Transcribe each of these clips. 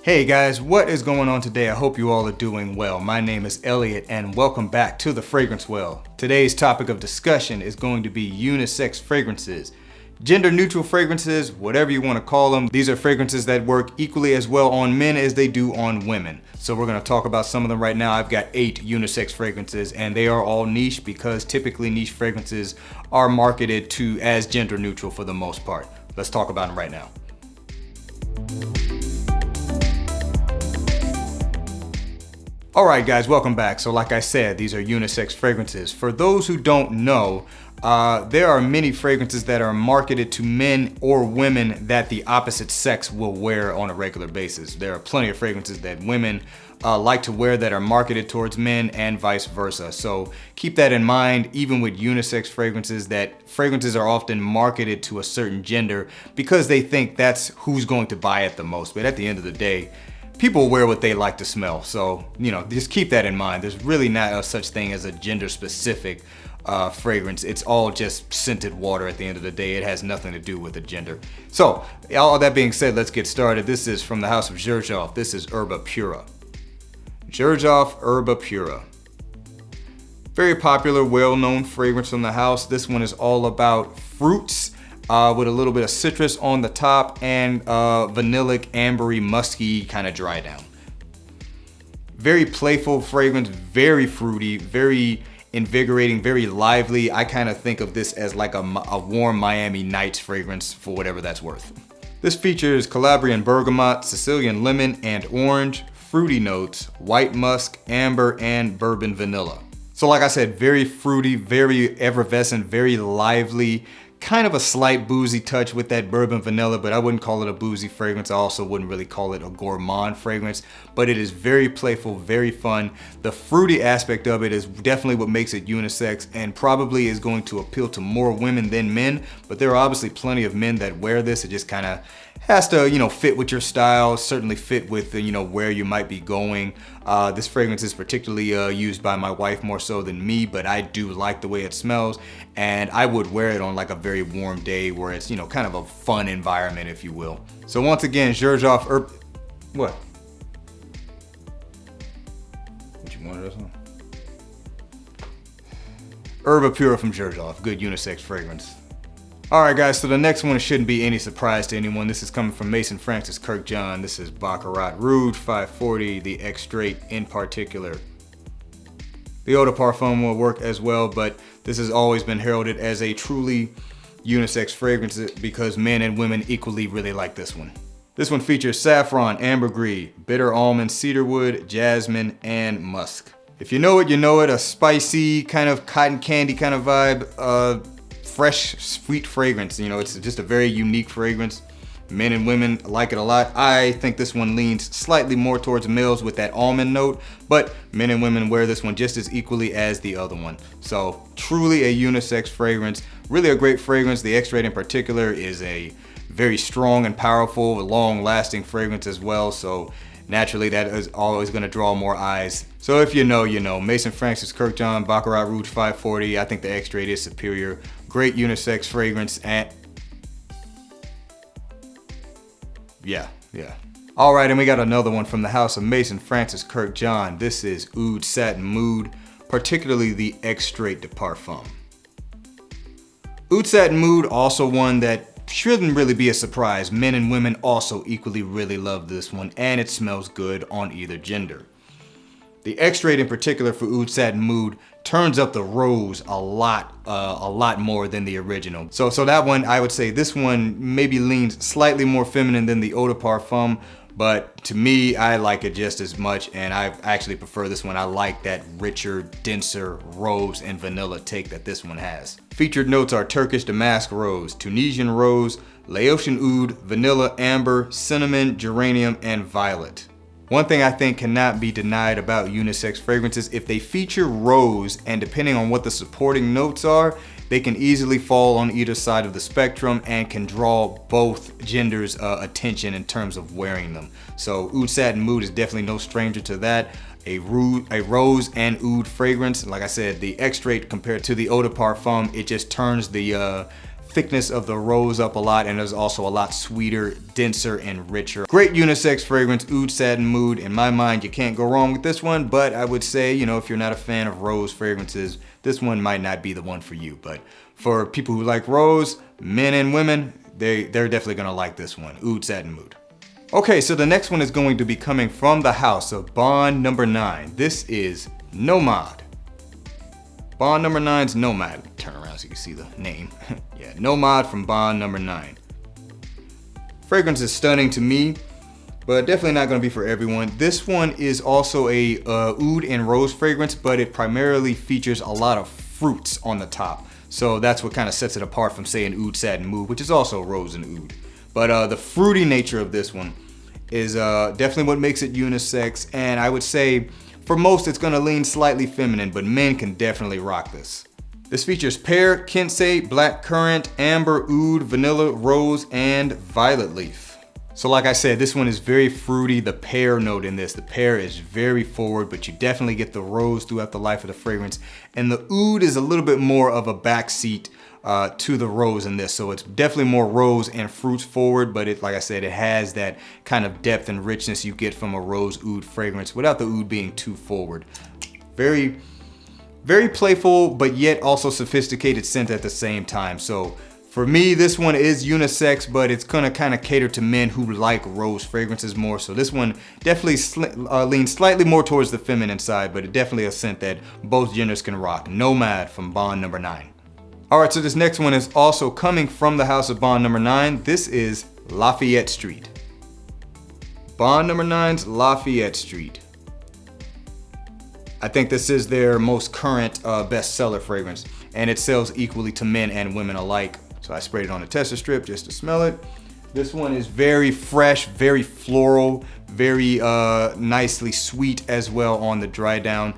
Hey guys, what is going on today? I hope you all are doing well. My name is Elliot and welcome back to the Fragrance Well. Today's topic of discussion is going to be unisex fragrances. Gender neutral fragrances, whatever you want to call them. These are fragrances that work equally as well on men as they do on women. So we're going to talk about some of them right now. I've got 8 unisex fragrances and they are all niche because typically niche fragrances are marketed to as gender neutral for the most part. Let's talk about them right now. Alright guys, welcome back. So like I said, these are unisex fragrances. For those who don't know, there are many fragrances that are marketed to men or women that the opposite sex will wear on a regular basis. There are plenty of fragrances that women like to wear that are marketed towards men and vice versa. So keep that in mind, even with unisex fragrances, that fragrances are often marketed to a certain gender because they think that's who's going to buy it the most. But at the end of the day, people wear what they like to smell. So, just keep that in mind. There's really not a such thing as a gender specific fragrance. It's all just scented water at the end of the day. It has nothing to do with the gender. So, all that being said, let's get started. This is from the house of Xerjoff. This is Erba Pura. Xerjoff Erba Pura. Very popular, well-known fragrance from the house. This one is all about fruits. With a little bit of citrus on the top and vanillic, ambery, musky kind of dry down. Very playful fragrance, very fruity, very invigorating, very lively. I kind of think of this as like a warm Miami Nights fragrance for whatever that's worth. This features Calabrian bergamot, Sicilian lemon and orange, fruity notes, white musk, amber, and bourbon vanilla. So like I said, very fruity, very effervescent, very lively. Kind of a slight boozy touch with that bourbon vanilla, but I wouldn't call it a boozy fragrance. I also wouldn't really call it a gourmand fragrance, but it is very playful, very fun. The fruity aspect of it is definitely what makes it unisex and probably is going to appeal to more women than men, but there are obviously plenty of men that wear this. It just kind of has to, fit with your style, certainly fit with, where you might be going. This fragrance is particularly used by my wife more so than me, but I do like the way it smells, and I would wear it on like a very warm day where it's, kind of a fun environment, if you will. So once again, Xerjoff What you wanted us on? Erba Pura from Xerjoff, good unisex fragrance. Alright guys, so the next one shouldn't be any surprise to anyone. This is coming from Mason Francis Kirkjohn. This is Baccarat Rouge 540, the Extrait in particular. The Eau de Parfum will work as well, but this has always been heralded as a truly unisex fragrance because men and women equally really like this one. This one features saffron, ambergris, bitter almond, cedarwood, jasmine, and musk. If you know it, you know it. A spicy kind of cotton candy kind of vibe. Fresh, sweet fragrance. It's just a very unique fragrance. Men and women like it a lot. I think this one leans slightly more towards males with that almond note, but men and women wear this one just as equally as the other one. So truly a unisex fragrance, really a great fragrance. The Extrait in particular is a very strong and powerful, long-lasting fragrance as well. So naturally that is always going to draw more eyes. So if you know, you know. Mason Francis Kirkjohn, Baccarat Rouge 540. I think the Extrait is superior. Great unisex fragrance and yeah. All right, and we got another one from the house of Mason Francis Kirkjohn. This is Oud Satin Mood, particularly the Extrait de Parfum. Oud Satin Mood, also one that shouldn't really be a surprise. Men and women also equally really love this one, and it smells good on either gender. The Extrait in particular for Oud Satin Mood turns up the rose a lot more than the original. So that one, I would say this one maybe leans slightly more feminine than the Eau de Parfum, but to me, I like it just as much, and I actually prefer this one. I like that richer, denser rose and vanilla take that this one has. Featured notes are Turkish damask rose, Tunisian rose, Laotian oud, vanilla, amber, cinnamon, geranium, and violet. One thing I think cannot be denied about unisex fragrances, if they feature rose and depending on what the supporting notes are, they can easily fall on either side of the spectrum and can draw both genders' attention in terms of wearing them. So Oud Satin Mood is definitely no stranger to that. A rose and oud fragrance. Like I said, the Extrait compared to the Eau de Parfum, it just turns the thickness of the rose up a lot, and it's also a lot sweeter, denser, and richer. Great unisex fragrance, Oud Satin Mood. In my mind, you can't go wrong with this one, but I would say, you know, if you're not a fan of rose fragrances, this one might not be the one for you. But for people who like rose, men and women, they're definitely gonna like this one, Oud Satin Mood. Okay, so the next one is going to be coming from the house of Bond Number 9. This is NoMad. Bond Number 9's NoMad. Let me turn around so you can see the name. Yeah, NoMad from Bond Number 9. Fragrance is stunning to me, but definitely not gonna be for everyone. This one is also a oud and rose fragrance, but it primarily features a lot of fruits on the top. So that's what kind of sets it apart from, say, an Oud Satin Mood, which is also rose and oud. But the fruity nature of this one is definitely what makes it unisex, and I would say for most it's gonna lean slightly feminine, but men can definitely rock this. This features pear, quince, black currant, amber, oud, vanilla, rose, and violet leaf. So like I said, this one is very fruity. The pear note in this, the pear is very forward, but you definitely get the rose throughout the life of the fragrance. And the oud is a little bit more of a backseat to the rose in this. So it's definitely more rose and fruits forward, but like I said, it has that kind of depth and richness you get from a rose oud fragrance without the oud being too forward. Very, very playful, but yet also sophisticated scent at the same time. So for me, this one is unisex, but it's gonna kind of cater to men who like rose fragrances more. So this one definitely leans slightly more towards the feminine side, but it definitely a scent that both genders can rock. NoMad from Bond Number 9. All right, so this next one is also coming from the house of Bond Number 9. This is Lafayette Street. Bond Number 9's Lafayette Street. I think this is their most current bestseller fragrance, and it sells equally to men and women alike. So I sprayed it on a tester strip just to smell it. This one is very fresh, very floral, very nicely sweet as well on the dry down.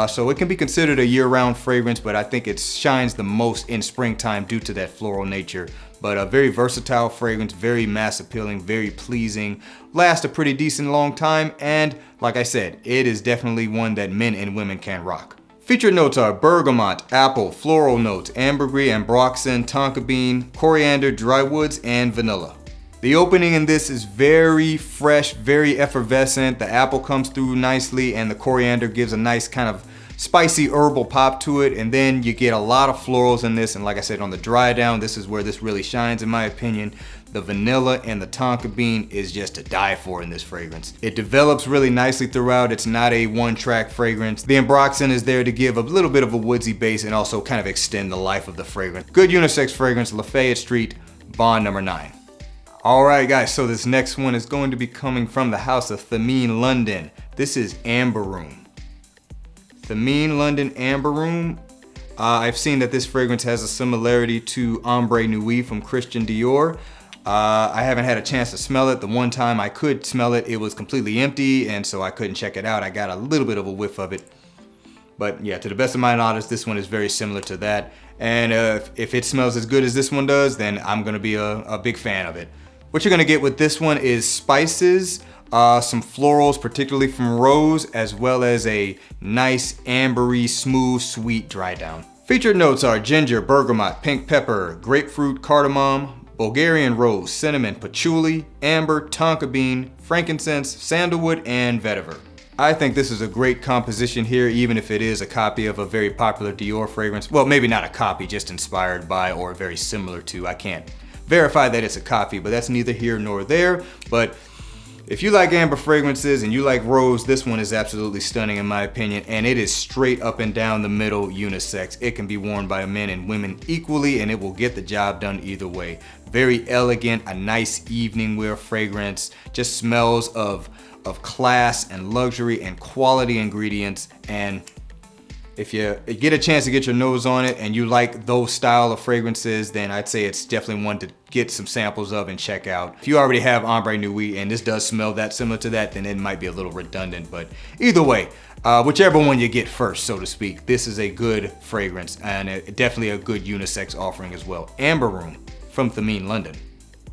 So it can be considered a year-round fragrance, but I think it shines the most in springtime due to that floral nature. But a very versatile fragrance, very mass appealing, very pleasing, lasts a pretty decent long time, and like I said, it is definitely one that men and women can rock. Featured notes are bergamot, apple, floral notes, ambergris, ambroxan, tonka bean, coriander, dry woods, and vanilla. The opening in this is very fresh, very effervescent. The apple comes through nicely, and the coriander gives a nice kind of spicy herbal pop to it. And then you get a lot of florals in this. And like I said, on the dry down, this is where this really shines in my opinion. The vanilla and the tonka bean is just to die for in this fragrance. It develops really nicely throughout. It's not a one-track fragrance. The ambroxan is there to give a little bit of a woodsy base and also kind of extend the life of the fragrance. Good unisex fragrance, Lafayette Street, Bond Number 9. All right, guys, so this next one is going to be coming from the house of Thameen London. This is Amber Room. Thameen London Amber Room. I've seen that this fragrance has a similarity to Ombre Nuit from Christian Dior. I haven't had a chance to smell it. The one time I could smell it, it was completely empty, and so I couldn't check it out. I got a little bit of a whiff of it. But yeah, to the best of my knowledge, this one is very similar to that. And if it smells as good as this one does, then I'm gonna be a big fan of it. What you're gonna get with this one is spices, some florals, particularly from rose, as well as a nice ambery, smooth, sweet dry down. Featured notes are ginger, bergamot, pink pepper, grapefruit, cardamom, Bulgarian rose, cinnamon, patchouli, amber, tonka bean, frankincense, sandalwood, and vetiver. I think this is a great composition here, even if it is a copy of a very popular Dior fragrance. Well, maybe not a copy, just inspired by or very similar to. I can't verify that it's a copy, but that's neither here nor there. But if you like amber fragrances and you like rose, this one is absolutely stunning in my opinion, and it is straight up and down the middle unisex. It can be worn by men and women equally, and it will get the job done either way. Very elegant, a nice evening wear fragrance, just smells of class and luxury and quality ingredients. And if you get a chance to get your nose on it and you like those style of fragrances, then I'd say it's definitely one to get some samples of and check out. If you already have Ombre Nuit and this does smell that similar to that, then it might be a little redundant, but either way, whichever one you get first, so to speak, this is a good fragrance and definitely a good unisex offering as well. Amber Room from Thameen London.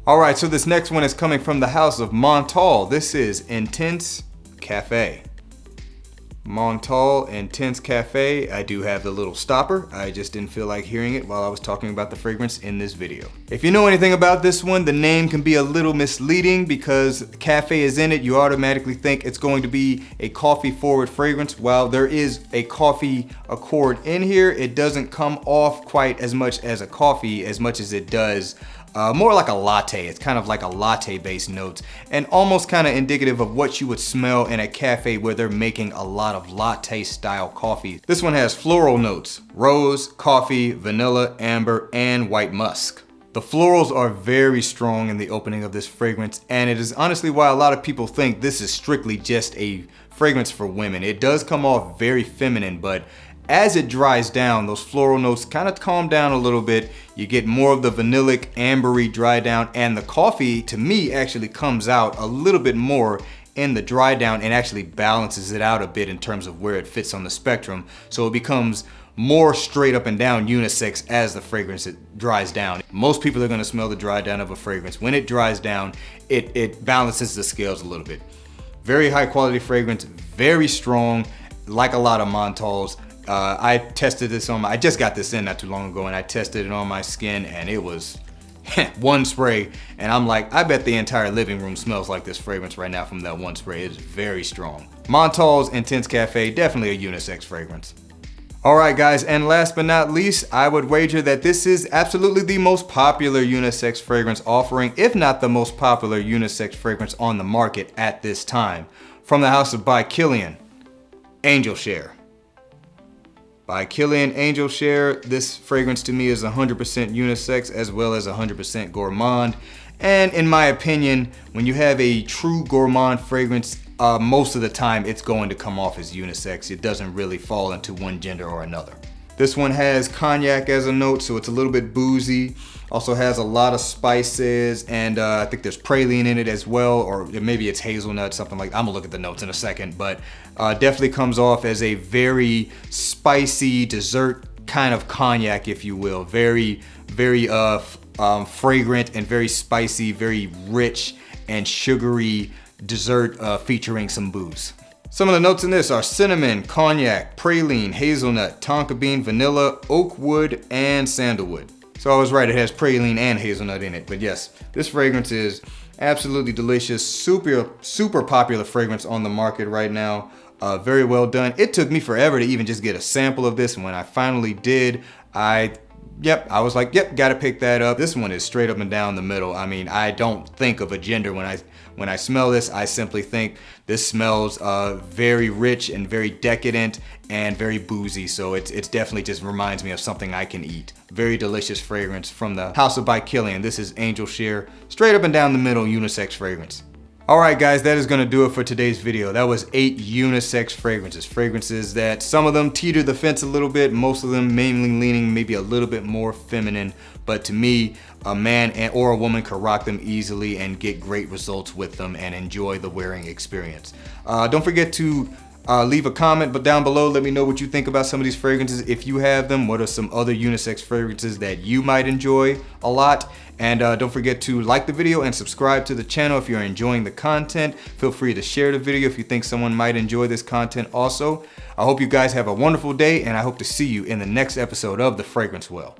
All right, so this next one is coming from the house of Montal. This is Intense Cafe. Menthol Intense Cafe. I do have the little stopper. I just didn't feel like hearing it while I was talking about the fragrance in this video. If you know anything about this one, the name can be a little misleading because cafe is in it. You automatically think it's going to be a coffee forward fragrance. While there is a coffee accord in here, it doesn't come off quite as much as a coffee as much as it does more like a latte. It's kind of like a latte based notes and almost kind of indicative of what you would smell in a cafe where they're making a lot of latte style coffee. This one has floral notes: rose, coffee, vanilla, amber, and white musk. The florals are very strong in the opening of this fragrance, and it is honestly why a lot of people think this is strictly just a fragrance for women. It does come off very feminine, but as it dries down, those floral notes kind of calm down a little bit. You get more of the vanillic, ambery dry down, and the coffee, to me, actually comes out a little bit more in the dry down and actually balances it out a bit in terms of where it fits on the spectrum. So it becomes more straight up and down unisex as the fragrance dries down. Most people are gonna smell the dry down of a fragrance. When it dries down, it balances the scales a little bit. Very high quality fragrance, very strong, like a lot of menthols. I tested this on I just got this in not too long ago, and I tested it on my skin, and it was one spray, and I'm like, I bet the entire living room smells like this fragrance right now from that one spray. It is very strong. Menthol's Intense Cafe, definitely a unisex fragrance. All right, guys, and last but not least, I would wager that this is absolutely the most popular unisex fragrance offering, if not the most popular unisex fragrance on the market at this time. From the house of By Kilian, Angel Share. By Kilian Angel Share, this fragrance to me is 100% unisex as well as 100% gourmand. And in my opinion, when you have a true gourmand fragrance, most of the time it's going to come off as unisex. It doesn't really fall into one gender or another. This one has cognac as a note, so it's a little bit boozy. Also has a lot of spices, and I think there's praline in it as well, or maybe it's hazelnut, something like that. I'm gonna look at the notes in a second, but definitely comes off as a very spicy dessert kind of cognac, if you will. Very, very fragrant and very spicy, very rich and sugary dessert featuring some booze. Some of the notes in this are cinnamon, cognac, praline, hazelnut, tonka bean, vanilla, oak wood, and sandalwood. So I was right, it has praline and hazelnut in it. But yes, this fragrance is absolutely delicious. Super popular fragrance on the market right now. Very well done. It took me forever to even just get a sample of this. And when I finally did, I was like, yep, gotta pick that up. This one is straight up and down the middle. I mean, I don't think of a gender when I smell this. I simply think this smells very rich and very decadent and very boozy. So it's definitely just reminds me of something I can eat. Very delicious fragrance from the house of By Kilian. This is Angel Share, straight up and down the middle unisex fragrance. All right, guys, that is gonna do it for today's video. That was 8 unisex fragrances. Fragrances that some of them teeter the fence a little bit, most of them mainly leaning maybe a little bit more feminine. But to me, a man or a woman could rock them easily and get great results with them and enjoy the wearing experience. Don't forget to leave a comment but down below. Let me know what you think about some of these fragrances. If you have them, what are some other unisex fragrances that you might enjoy a lot? And don't forget to like the video and subscribe to the channel if you're enjoying the content. Feel free to share the video if you think someone might enjoy this content also. I hope you guys have a wonderful day, and I hope to see you in the next episode of The Fragrance Well.